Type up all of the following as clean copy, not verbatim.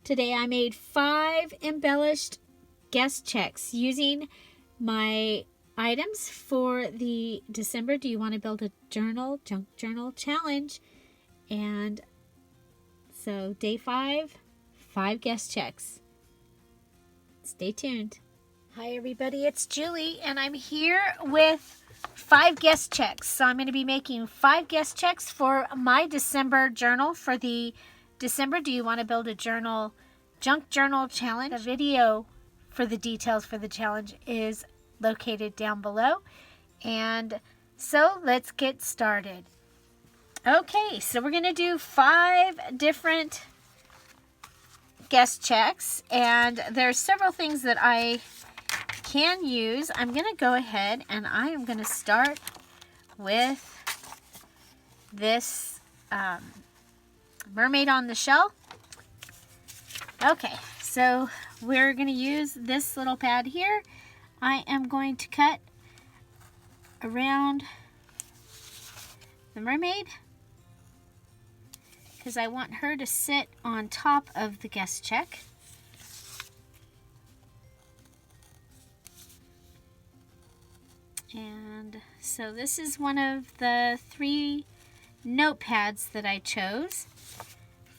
Today I made 5 embellished guest checks using my items for the December Do You Want to Build a Journal, Junk Journal Challenge. And so day 5, 5 guest checks. Stay tuned. Hi everybody, it's Julie and I'm here with 5 guest checks. So I'm going to be making 5 guest checks for my December journal for the December Do You Want to Build a Journal Junk Journal Challenge. The video for the details for the challenge is located down below. And so let's get started. Okay, so we're going to do 5 different guest checks, and there's several things that I can use. I'm going to go ahead and I am going to start with this mermaid on the shell. Okay, so we're going to use this little pad here. I am going to cut around the mermaid because I want her to sit on top of the guest check. And so this is one of the 3 notepads that I chose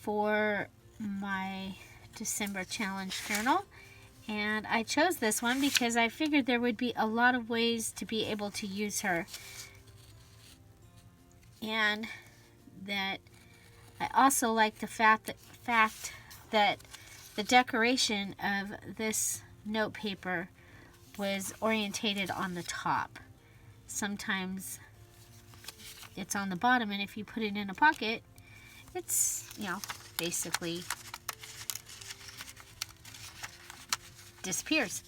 for my December challenge journal. And I chose this one because I figured there would be a lot of ways to be able to use her. And that I also like the fact that the decoration of this note paper was orientated on the top. Sometimes it's on the bottom, and if you put it in a pocket, it's, basically disappears.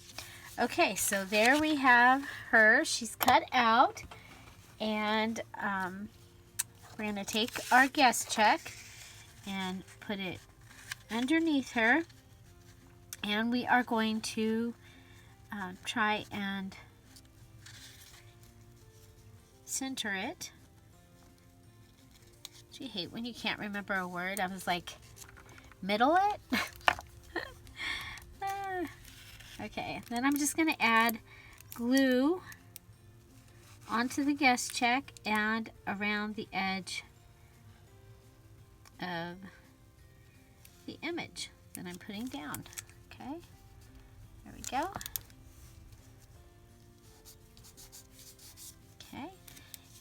Okay, so there we have her. She's cut out, and we're going to take our guest check and put it underneath her, and we are going to try and center it. Do you hate when you can't remember a word? I was like, middle it? Okay, then I'm just going to add glue onto the guest check and around the edge of the image that I'm putting down. Okay, there we go. Okay,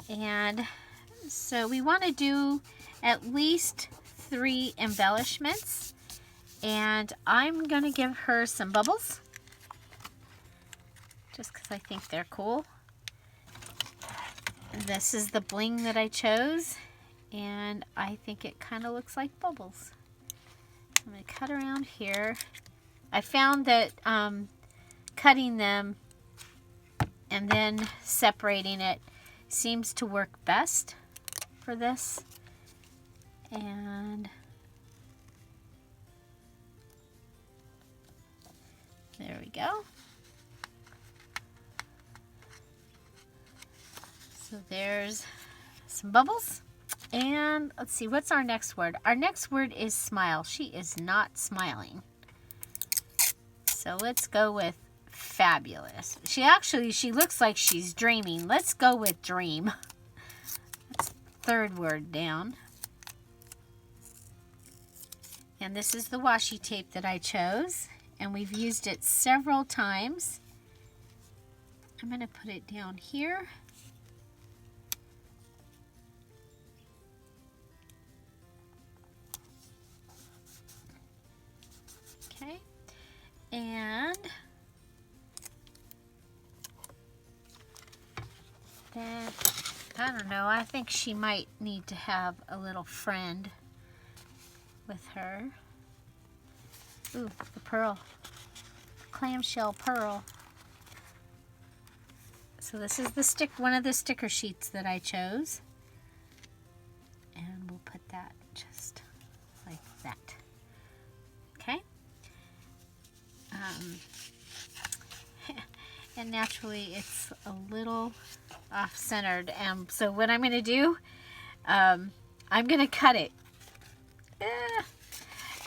and so we want to do at least 3 embellishments, and I'm going to give her some bubbles just because I think they're cool. This is the bling that I chose, and I think it kind of looks like bubbles. I'm going to cut around here. I found that cutting them and then separating it seems to work best for this. And there we go. So there's some bubbles. And let's see, what's our next word? Our next word is smile. She is not smiling. So let's go with fabulous. She looks like she's dreaming. Let's go with dream. That's the 3rd word down. And this is the washi tape that I chose, and we've used it several times. I'm going to put it down here. Okay, and then, I don't know, I think she might need to have a little friend with her. Ooh, the pearl. Clamshell pearl. So this is the one of the sticker sheets that I chose. And we'll put that just like that. Okay. And naturally it's a little off-centered, and so what I'm going to do, I'm going to cut it,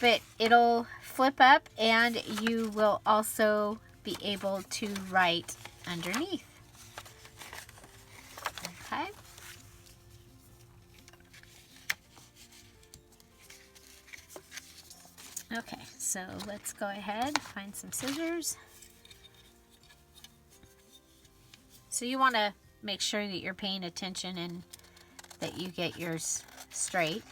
but it'll flip up, and you will also be able to write underneath. Okay. Okay, so let's go ahead, find some scissors. So you want to make sure that you're paying attention and that you get yours straight.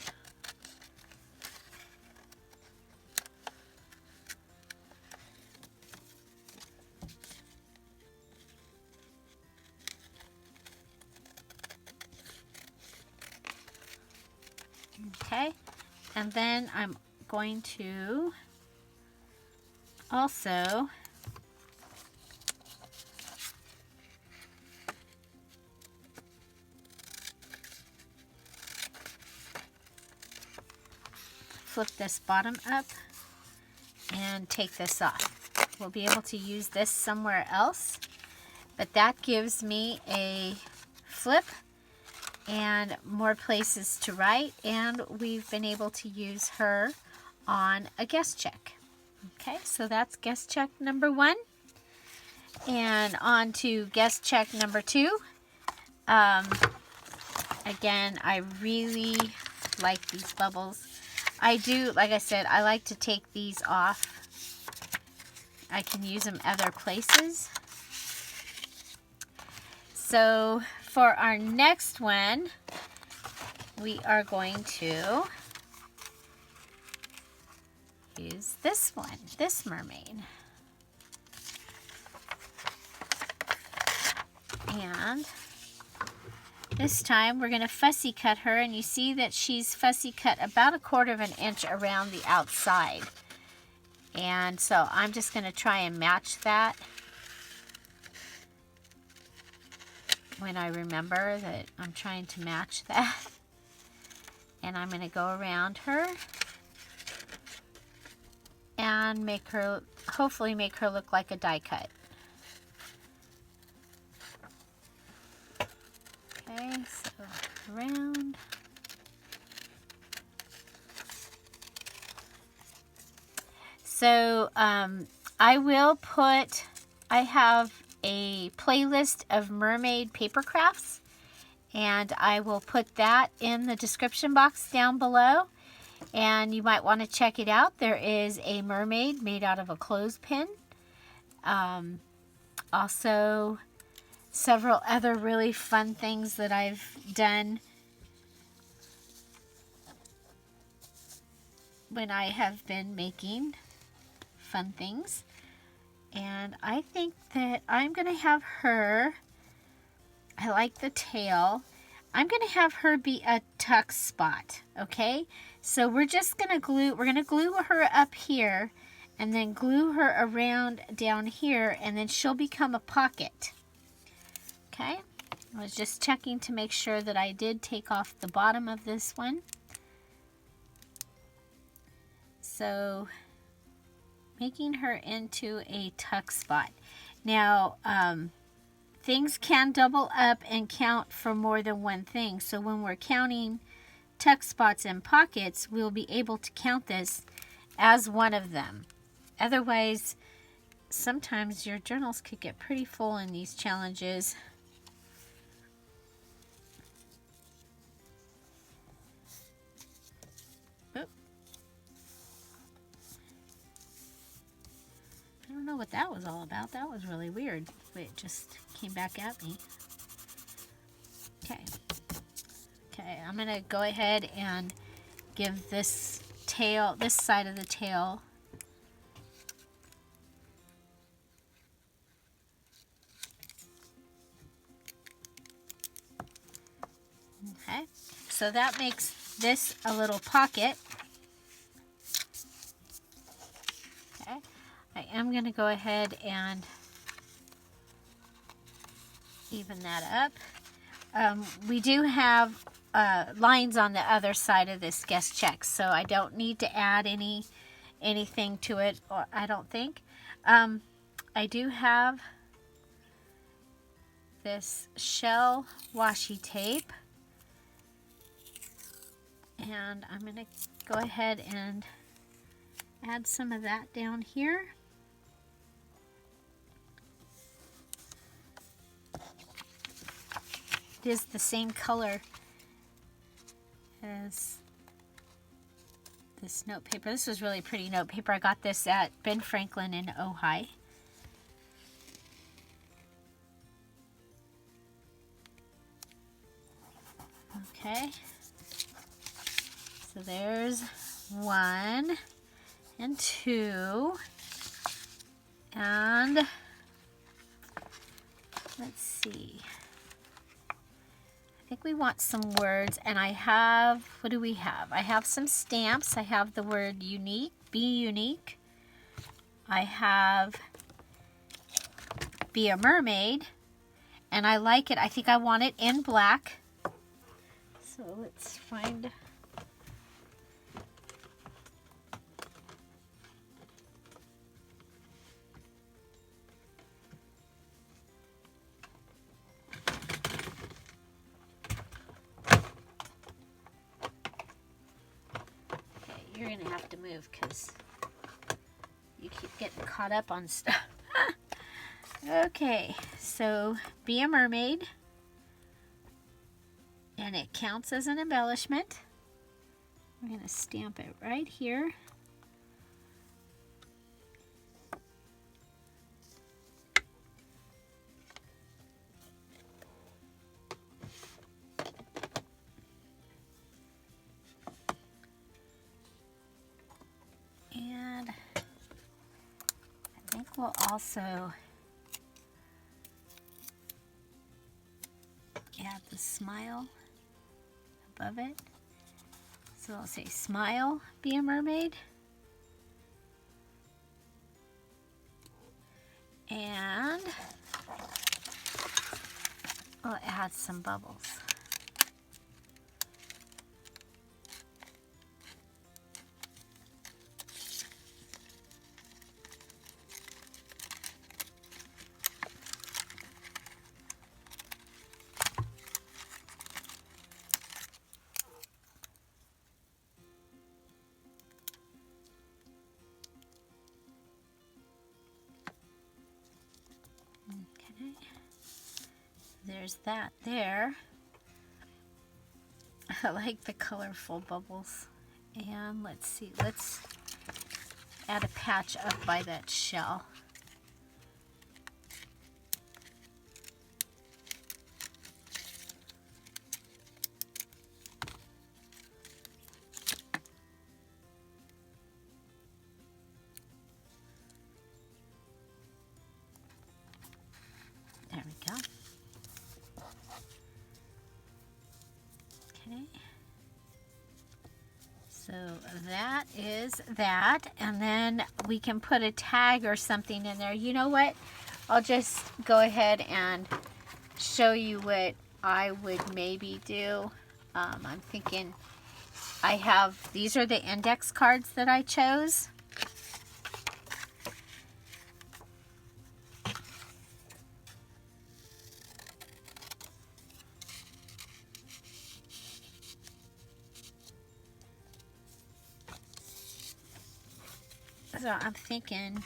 Okay, and then I'm going to also flip this bottom up and take this off. We'll be able to use this somewhere else, but that gives me a flip and more places to write, and we've been able to use her on a guest check. Okay, so that's guest check number 1. And on to guest check number 2. Again, I really like these bubbles. I do, like I said, I like to take these off. I can use them other places. So for our next one, we are going to use this one, this mermaid. And this time we're going to fussy cut her, and you see that she's fussy cut about 1/4 inch around the outside. And so I'm just going to try and match that when I remember that I'm trying to match that. And I'm going to go around her and make her, hopefully make her look like a die cut. Okay, so around. So I have a playlist of mermaid paper crafts, and I will put that in the description box down below, and you might want to check it out. There is a mermaid made out of a clothespin. Also several other really fun things that I've done when I have been making fun things. And I think that I'm going to have her, I like the tail, I'm going to have her be a tuck spot, okay? So we're just going to glue her up here, and then glue her around down here, and then she'll become a pocket. Okay, I was just checking to make sure that I did take off the bottom of this one. So, making her into a tuck spot. Now, things can double up and count for more than one thing. So when we're counting tuck spots and pockets, we'll be able to count this as one of them. Otherwise, sometimes your journals could get pretty full in these challenges. I don't know what that was all about. That was really weird. It just came back at me. Okay. Okay, I'm going to go ahead and give this tail, this side of the tail, okay, so that makes this a little pocket. Okay, I am going to go ahead and even that up. We do have lines on the other side of this guest check, so I don't need to add anything to it, or I don't think. I do have this shell washi tape, and I'm going to go ahead and Add some of that down here. It is the same color as this note paper. This was really pretty note paper. I got this at Ben Franklin in Ojai. Okay, so there's 1 and 2, and let's see, I think we want some words, and I have, what do we have? I have some stamps. I have the word unique, be unique. I have be a mermaid, and I like it. I think I want it in black. So let's find, okay, you're gonna have to move because you keep getting caught up on stuff. Okay, so be a mermaid. And it counts as an embellishment. We're going to stamp it right here. And I think we'll also add the smile above it. So I'll say smile, be a mermaid. And I'll add some bubbles. There's that there. I like the colorful bubbles. And let's see, let's add a patch up by that shell. There we go. Okay, so that is that, and then we can put a tag or something in there. You know what? I'll just go ahead and show you what I would maybe do. I'm thinking I have, these are the index cards that I chose. So I'm thinking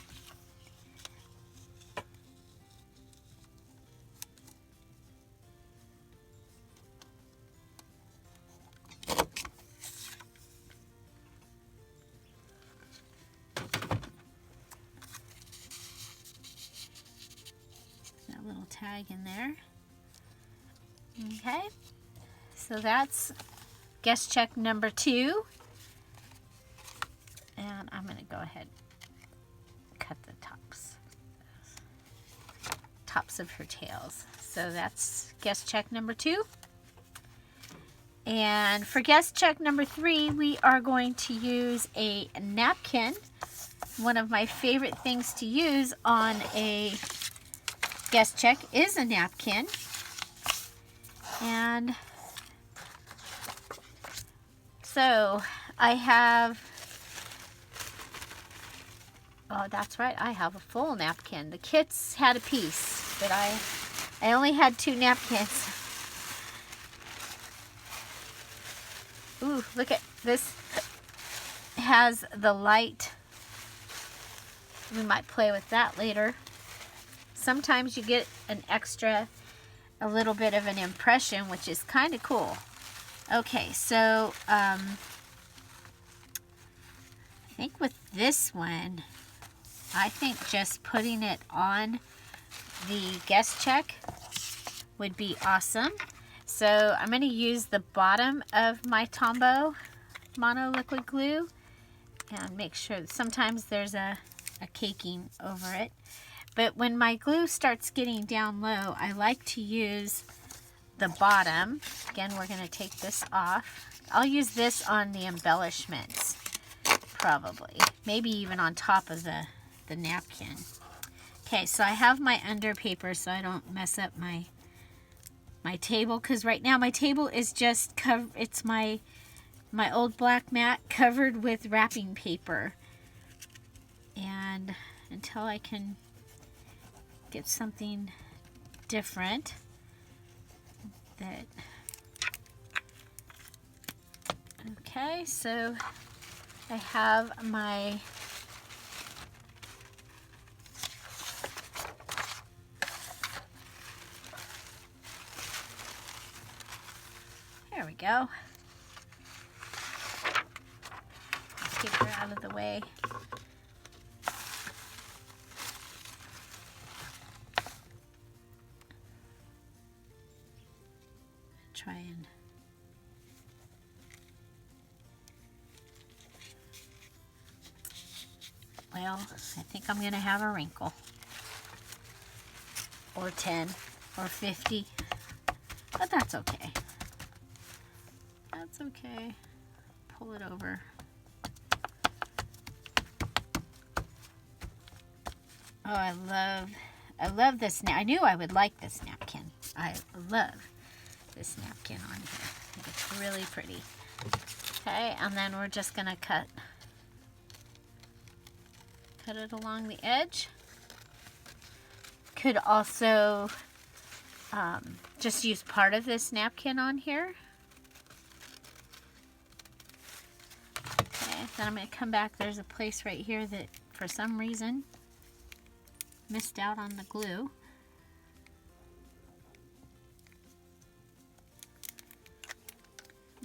that little tag in there. Okay, so that's guest check number 2. And I'm going to go ahead and cut the tops of her tails. So that's guest check number 2. And for guest check number 3, we are going to use a napkin. One of my favorite things to use on a guest check is a napkin. And so I have, oh, that's right, I have a full napkin. The kits had a piece, but I only had 2 napkins. Ooh, look at this. Has the light We might play with that later. Sometimes you get a little bit of an impression, which is kind of cool. Okay, so I think with this one, I think just putting it on the guest check would be awesome. So I'm going to use the bottom of my Tombow mono liquid glue and make sure that sometimes there's a caking over it. But when my glue starts getting down low, I like to use the bottom. Again, we're going to take this off. I'll use this on the embellishments, probably. Maybe even on top of the napkin. Okay, so I have my under paper so I don't mess up my table, because right now my table is just covered. It's my old black mat covered with wrapping paper. And until I can get something different that... Okay, so I have my... There we go. Paper out of the way. Try and well, I think I'm gonna have a wrinkle, or 10 or 50, but that's okay. That's okay. Pull it over. Oh, I love this. I knew I would like this napkin. I love this napkin on here. I think it's really pretty. Okay, and then we're just gonna cut it along the edge. Could also just use part of this napkin on here. Okay, then I'm gonna come back. There's a place right here that for some reason missed out on the glue.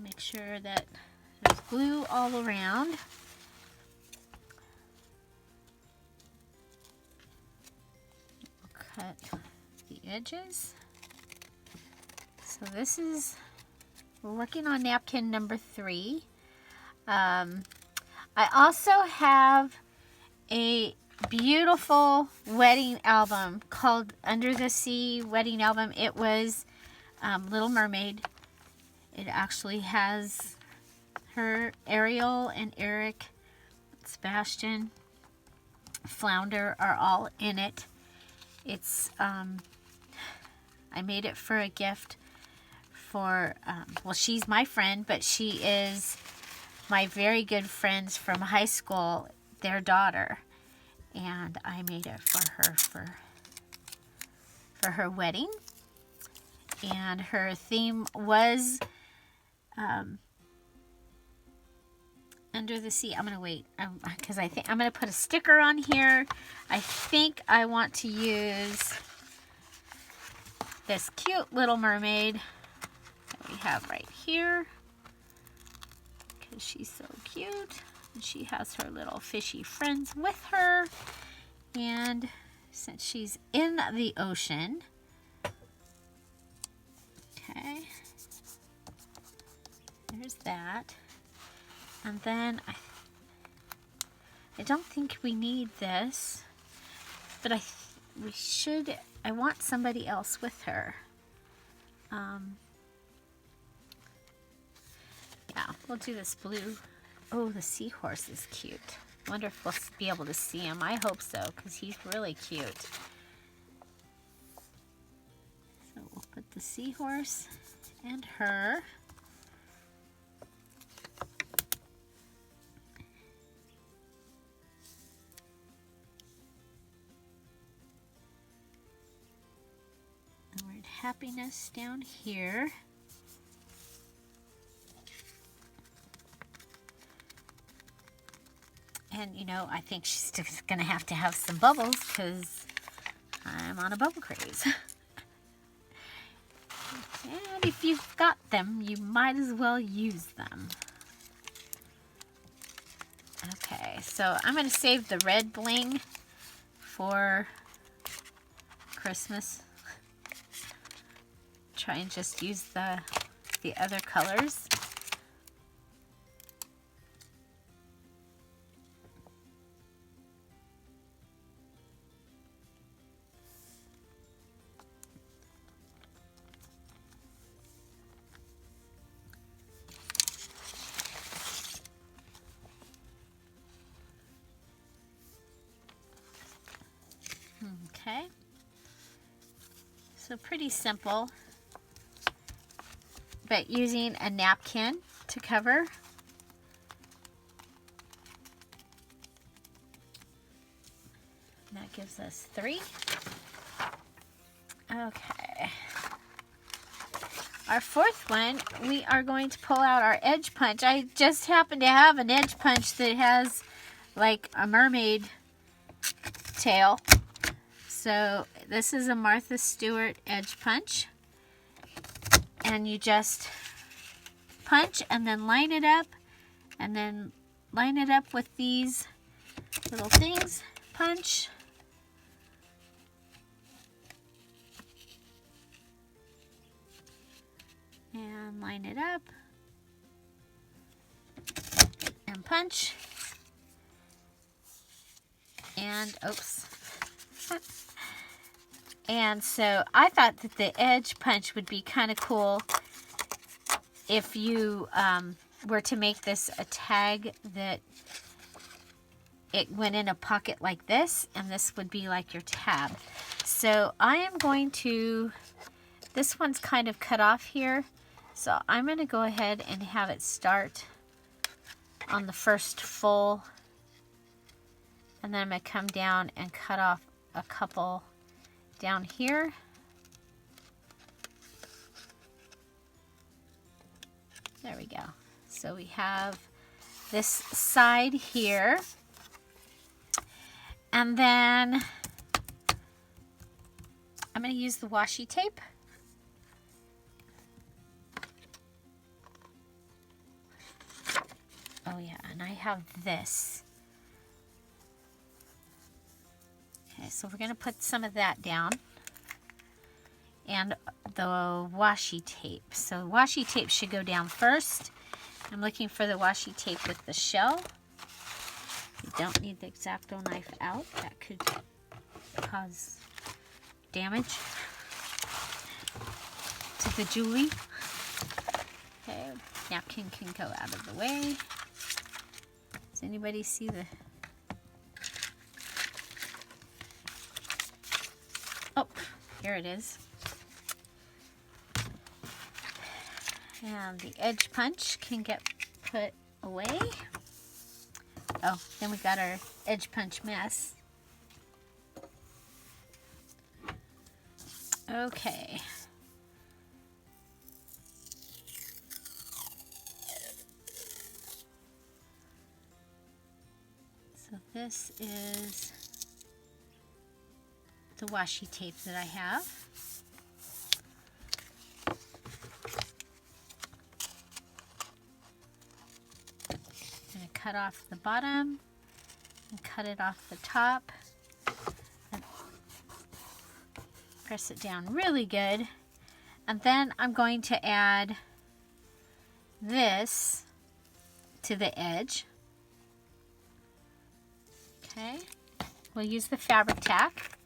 Make sure that there's glue all around. Cut the edges. So this is, we're working on napkin number 3. I also have a beautiful wedding album called Under the Sea Wedding Album. It was Little Mermaid. It actually has her, Ariel and Eric, Sebastian, Flounder are all in it. It's, I made it for a gift for, well, she's my friend, but she is my very good friends from high school, their daughter. And I made it for her for her wedding. And her theme was Under the Sea. I'm going to wait because I think I'm going to put a sticker on here. I think I want to use this cute Little Mermaid that we have right here because she's so cute. And she has her little fishy friends with her. And since she's in the ocean, okay, there's that. And then I don't think we need this, but I want somebody else with her. Yeah, we'll do this blue. Oh, the seahorse is cute. Wonder if we'll be able to see him. I hope so, because he's really cute. So we'll put the seahorse and her. And we're in happiness down here. And, you know, I think she's just going to have some bubbles because I'm on a bubble craze. And if you've got them, you might as well use them. Okay, so I'm going to save the red bling for Christmas. Try and just use the other colors. Okay, so pretty simple, but using a napkin to cover. And that gives us 3. Okay. Our 4th one, we are going to pull out our edge punch. I just happen to have an edge punch that has like a mermaid tail. So this is a Martha Stewart edge punch, and you just punch and then line it up, and then line it up with these little things, punch, and line it up, and punch, and oops. And so I thought that the edge punch would be kind of cool if you were to make this a tag that it went in a pocket like this, and this would be like your tab. So I am going to, this one's kind of cut off here, so I'm going to go ahead and have it start on the first full, and then I'm going to come down and cut off a couple down here. There we go. So we have this side here, and then I'm going to use the washi tape. Oh yeah, and I have this. Okay, so we're going to put some of that down, and the washi tape. So washi tape should go down first. I'm looking for the washi tape with the shell. You don't need the X-Acto knife out. That could cause damage to the jewelry. Okay, napkin can go out of the way. Does anybody see the... Oh, here it is. And the edge punch can get put away. Oh, then we got our edge punch mess. Okay. So this is the washi tape that I have. I'm going to cut off the bottom and cut it off the top. And press it down really good. And then I'm going to add this to the edge. Okay. We'll use the fabric tack.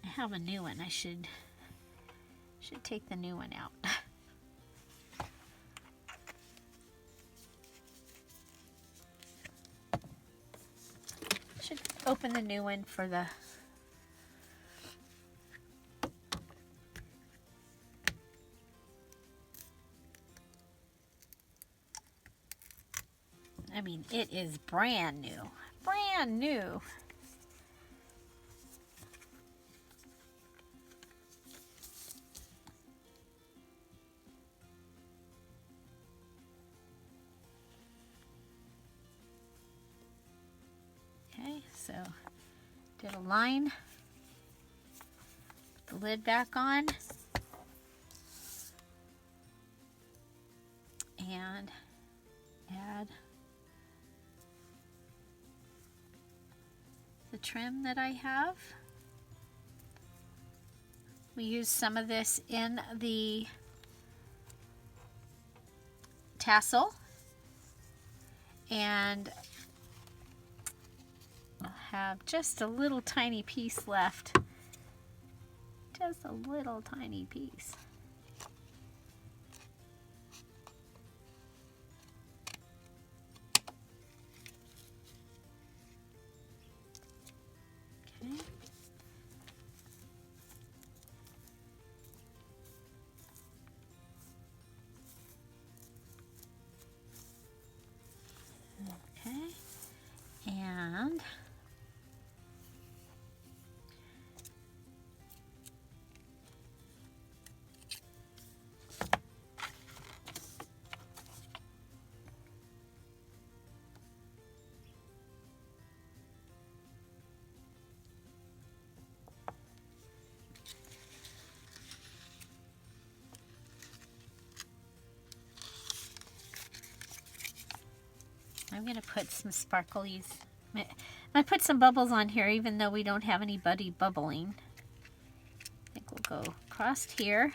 I have a new one. I should take the new one out. Should open the new one for the I mean, it is brand new. Brand new. Get a line. Put the lid back on. And add the trim that I have. We use some of this in the tassel, and I'll have just a little tiny piece left. Just a little tiny piece. And I'm going to put some sparklies. I put some bubbles on here even though we don't have anybody bubbling. I think we'll go across here.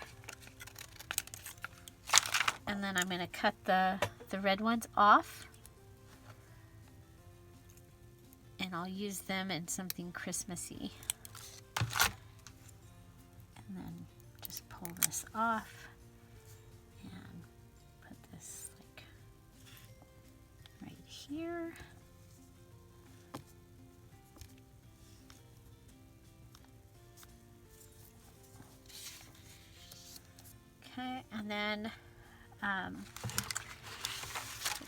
And then I'm going to cut the red ones off. And I'll use them in something Christmassy. And then just pull this off and put this like right here. Okay, and then we'll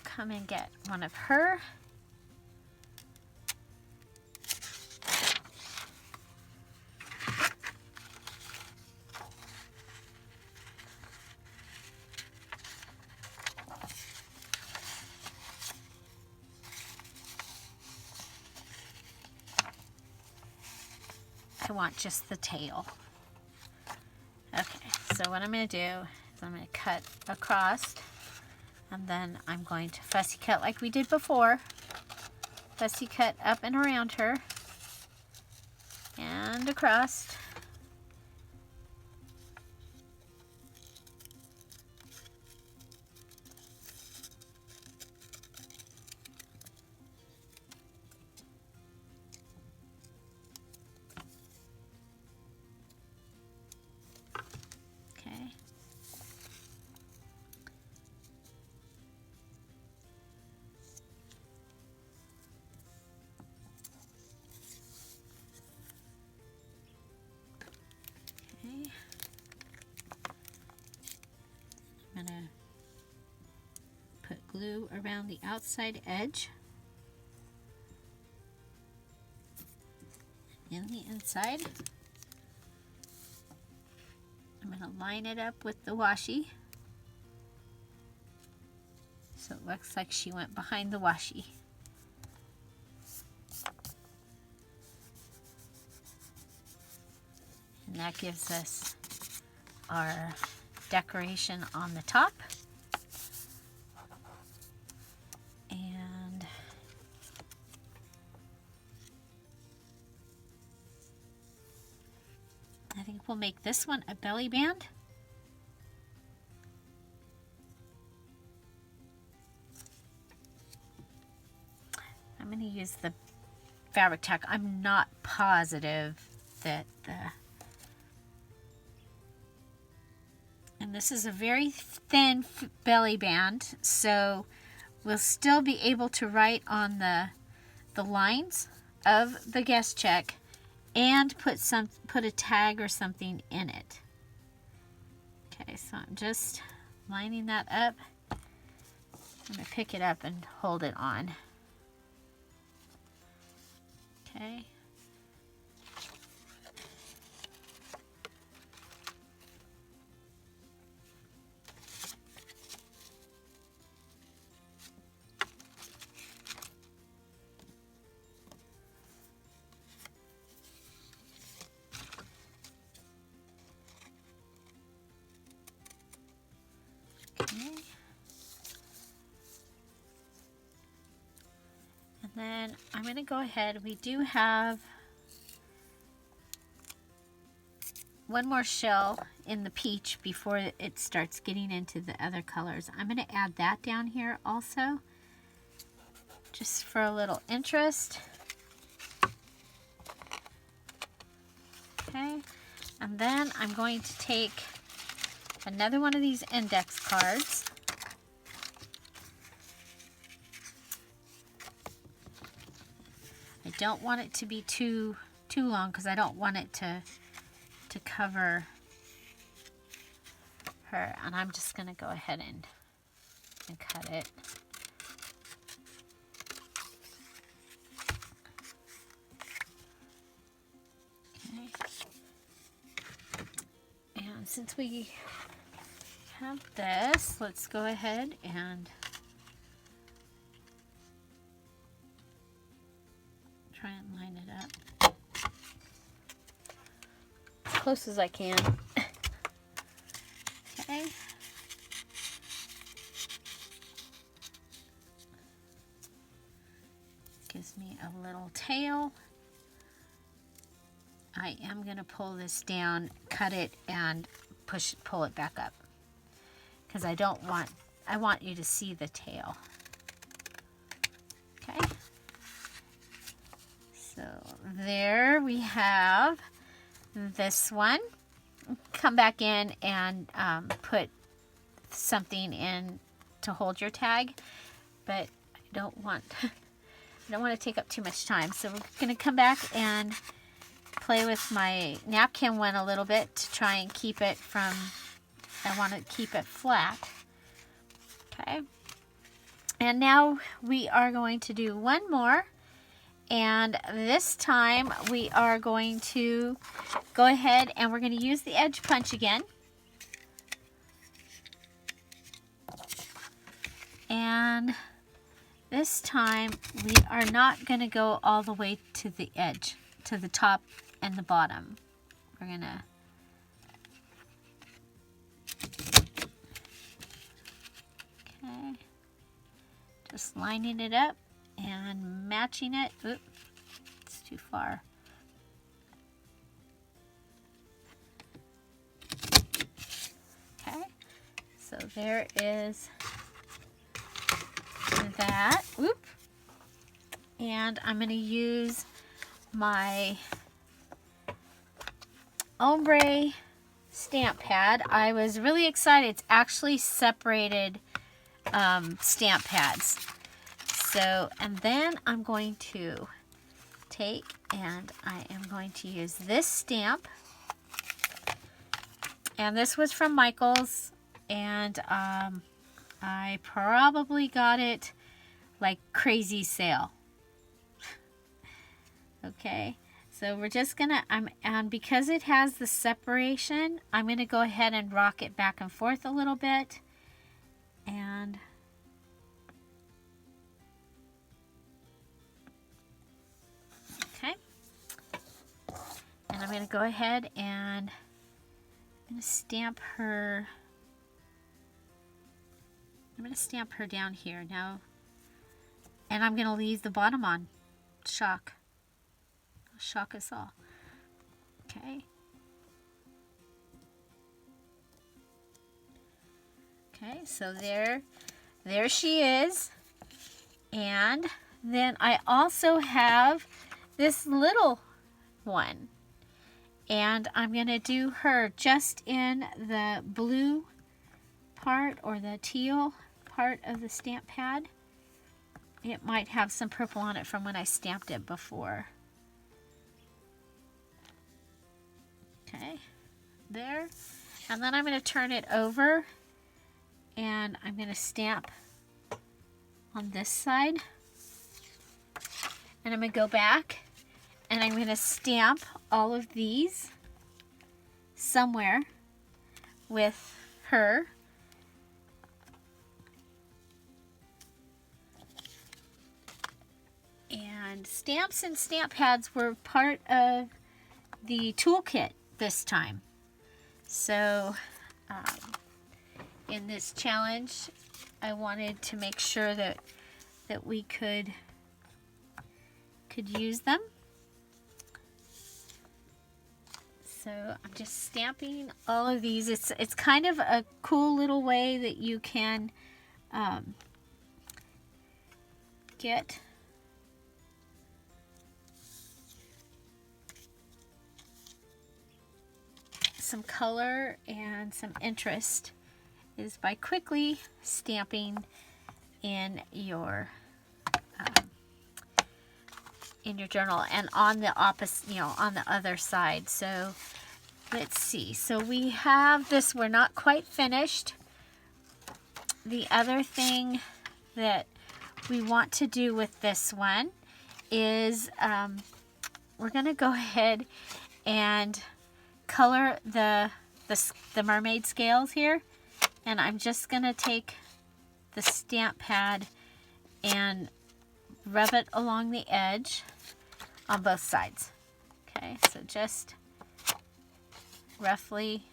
come and get one of her. I want just the tail. Okay, so what I'm going to do is I'm going to cut across, and then I'm going to fussy cut like we did before. Fussy cut up and around her and across. I'm going to put glue around the outside edge and the inside. I'm going to line it up with the washi so it looks like she went behind the washi. And that gives us our decoration on the top. And I think we'll make this one a belly band. I'm going to use the fabric tack. I'm not positive that and this is a very thin belly band, so we'll still be able to write on the lines of the guest check and put a tag or something in it. Okay, so I'm just lining that up. I'm going to pick it up and hold it on. Okay. Okay. And then I'm going to go ahead. We do have one more shell in the peach before it starts getting into the other colors. I'm going to add that down here also, just for a little interest. Okay, and then I'm going to take another one of these index cards. I don't want it to be too long because I don't want it to cover her, and I'm just going to go ahead and cut it. Okay. And since we have this, let's go ahead and try and line it up as close as I can. Okay. Gives me a little tail. I am going to pull this down, cut it, and pull it back up, because I want you to see the tail. Okay. So there we have this one. Come back in and put something in to hold your tag, but I don't want to take up too much time. So we're going to come back and play with my napkin one a little bit to try and keep it from, I want to keep it flat. Okay. And now we are going to do one more. And this time we are going to go ahead and we're going to use the edge punch again. And this time we are not going to go all the way to the edge, to the top and the bottom. We're going to just lining it up and matching it. Oops, it's too far. Okay, so there is that. Oop. And I'm going to use my ombre stamp pad. I was really excited. It's actually separated stamp pads. So, and then I'm going to take and I am going to use this stamp. And this was from Michael's, and I probably got it like crazy sale. Okay, so we're just gonna, and because it has the separation, I'm gonna go ahead and rock it back and forth a little bit. And okay, and I'm gonna go ahead and I'm gonna stamp her. I'm gonna stamp her down here now, and I'm gonna leave the bottom on. Shock. Shock us all. Okay. Okay, so there she is. And then I also have this little one. And I'm going to do her just in the blue part or the teal part of the stamp pad. It might have some purple on it from when I stamped it before. Okay, there. And then I'm going to turn it over and I'm going to stamp on this side. And I'm going to go back and I'm going to stamp all of these somewhere with her. And stamps and stamp pads were part of the toolkit this time. So in this challenge, I wanted to make sure that we could use them. So I'm just stamping all of these. It's kind of a cool little way that you can get some color and some interest, is by quickly stamping in your journal and on the opposite, on the other side. So let's see. So we have this. We're not quite finished. The other thing that we want to do with this one is we're going to go ahead and color the mermaid scales here, and I'm just going to take the stamp pad and rub it along the edge on both sides. Okay, so just roughly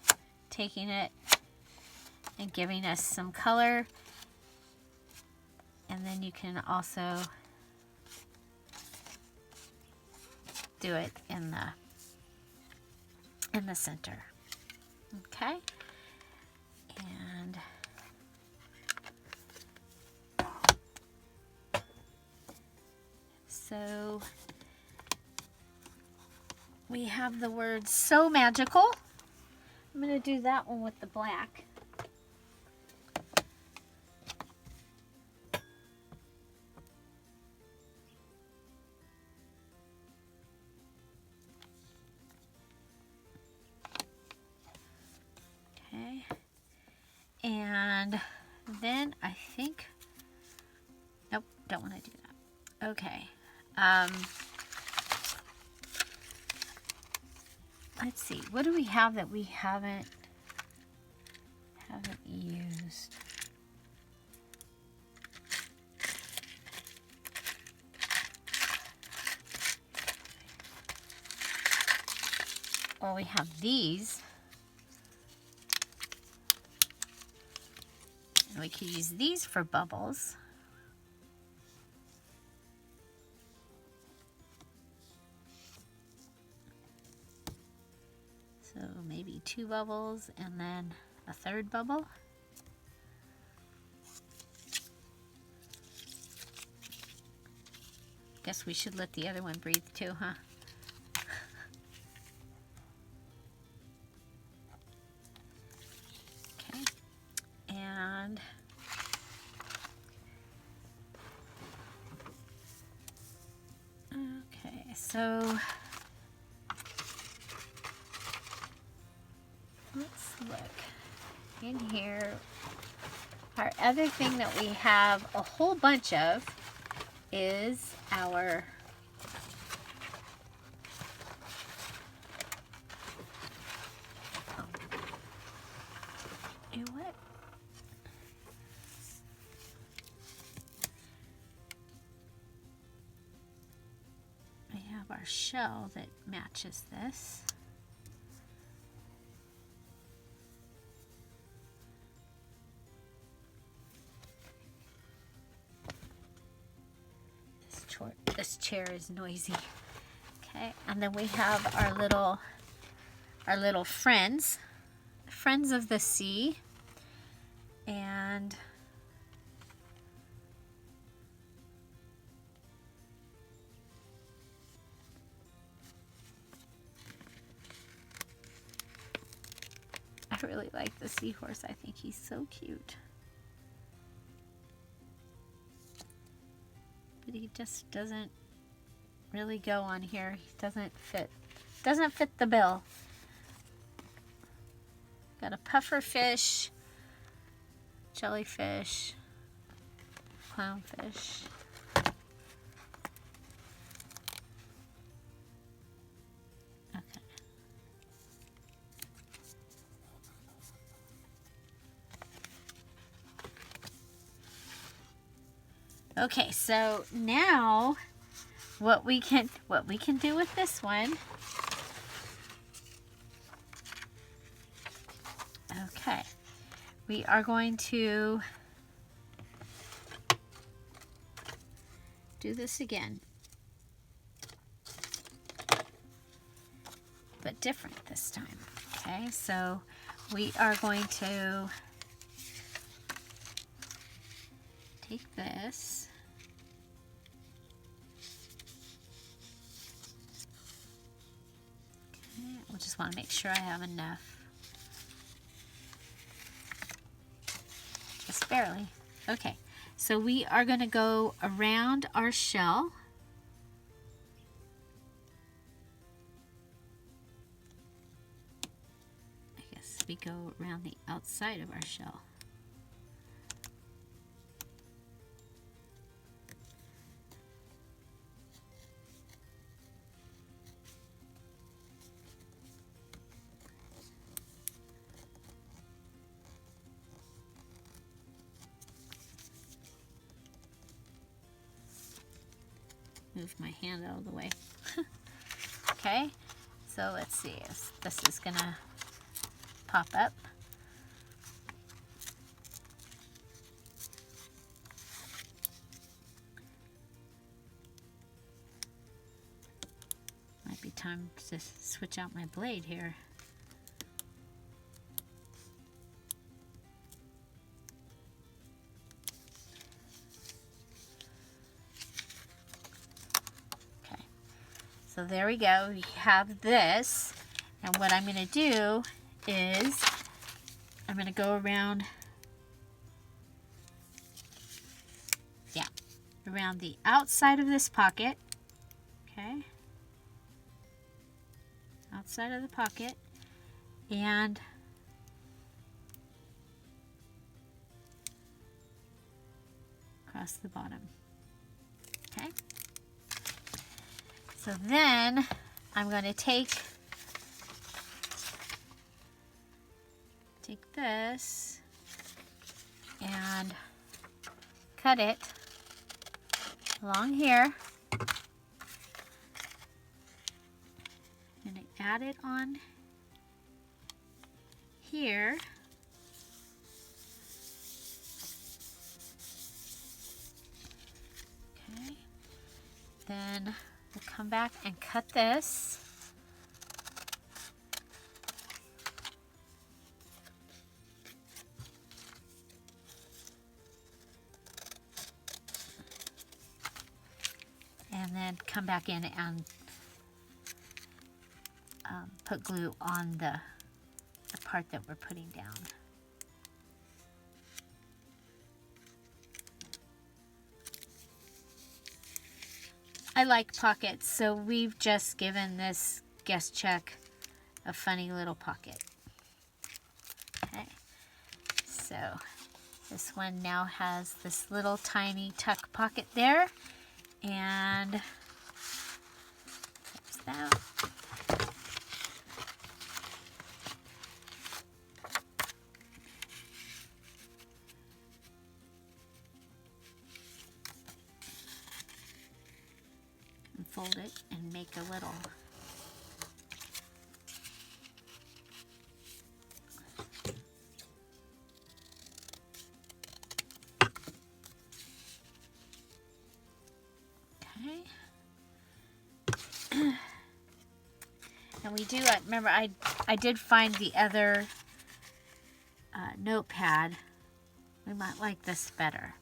taking it and giving us some color, and then you can also do it in the center. Okay, and so we have the word "so magical." I'm going to do that one with the black. Okay, and then I think, nope, don't want to do that. Okay, let's see, what do we have that we haven't used? Well, we have these. And we could use these for bubbles. So maybe 2 bubbles and then a 3rd bubble. Guess we should let the other one breathe too, huh? Okay. And okay, so let's look in here. Our other thing that we have a whole bunch of is our what? We have our shell that matches this. This chair is noisy. Okay, and then we have our little friends of the sea, and I really like the seahorse. I think he's so cute. But he just doesn't really go on here. He doesn't fit the bill. Got a puffer fish, jellyfish, clownfish. Okay. Okay, so now what we can do with this one. Okay, we are going to do this again, but different this time. Okay, so we are going to take this, okay, we'll just want to make sure I have enough. Just barely. Okay, so we are going to go around our shell. I guess we go around the outside of our shell. Move my hand out of the way. Okay, so let's see if this is gonna pop up. Might be time to switch out my blade here. So there we go, we have this, and what I'm going to do is I'm going to go around, around the outside of this pocket, okay, outside of the pocket, and across the bottom, okay. So then I'm going to take this and cut it along here. I'm going to add it on here. Okay. Then we'll come back and cut this. And then come back in and put glue on the part that we're putting down. I like pockets, so we've just given this guest check a funny little pocket. Okay, so this one now has this little tiny tuck pocket there, and there's that. Fold it and make a little okay. And we do remember I did find the other notepad. We might like this better.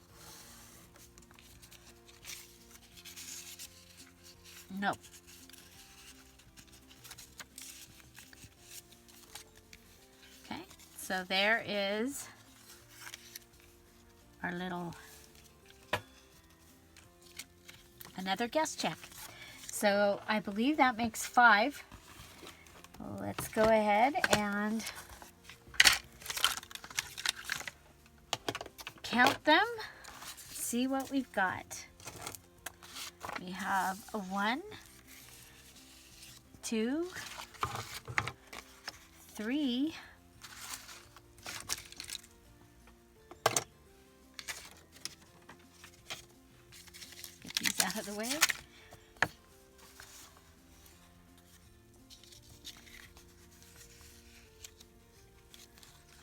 Nope. Okay, so there is our little, another guest check. So I believe that makes 5. Let's go ahead and count them, see what we've got. We have a 1, 2, 3, get these out of the way.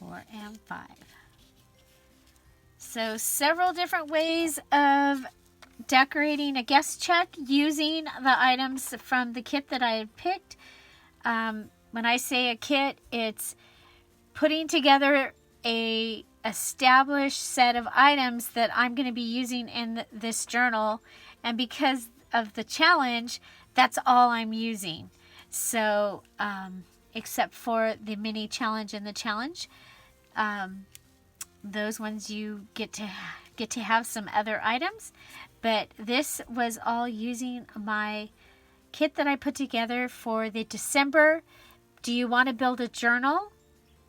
4 and 5. So several different ways of decorating a guest check using the items from the kit that I had picked. When I say a kit, it's putting together a established set of items that I'm going to be using in this journal, and because of the challenge, that's all I'm using. So except for the mini challenge and the challenge, those ones you get to have some other items, but this was all using my kit that I put together for the December Do You Want to Build a Journal?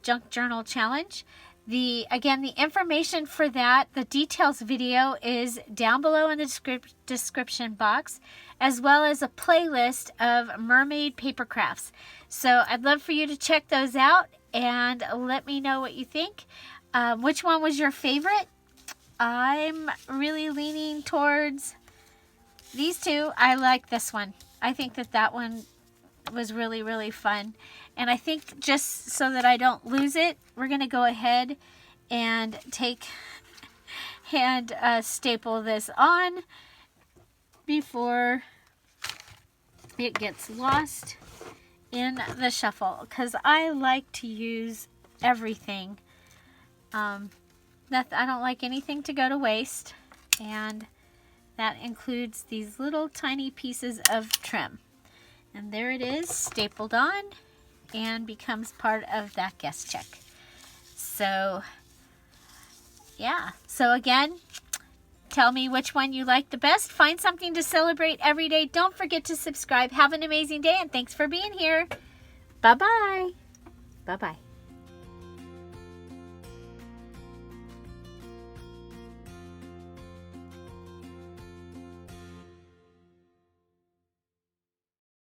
Junk Journal Challenge. Again, the information for that, the details video, is down below in the description box, as well as a playlist of mermaid paper crafts. So I'd love for you to check those out and let me know what you think. Which one was your favorite? I'm really leaning towards these two. I like this one. I think that one was really, really fun. And I think just so that I don't lose it, we're going to go ahead and staple this on before it gets lost in the shuffle, because I like to use everything. I don't like anything to go to waste, and that includes these little tiny pieces of trim. And there it is, stapled on, and becomes part of that guest check. So yeah, so again, tell me which one you like the best. Find something to celebrate every day. Don't forget to subscribe. Have an amazing day, and thanks for being here. Bye-bye. Bye-bye.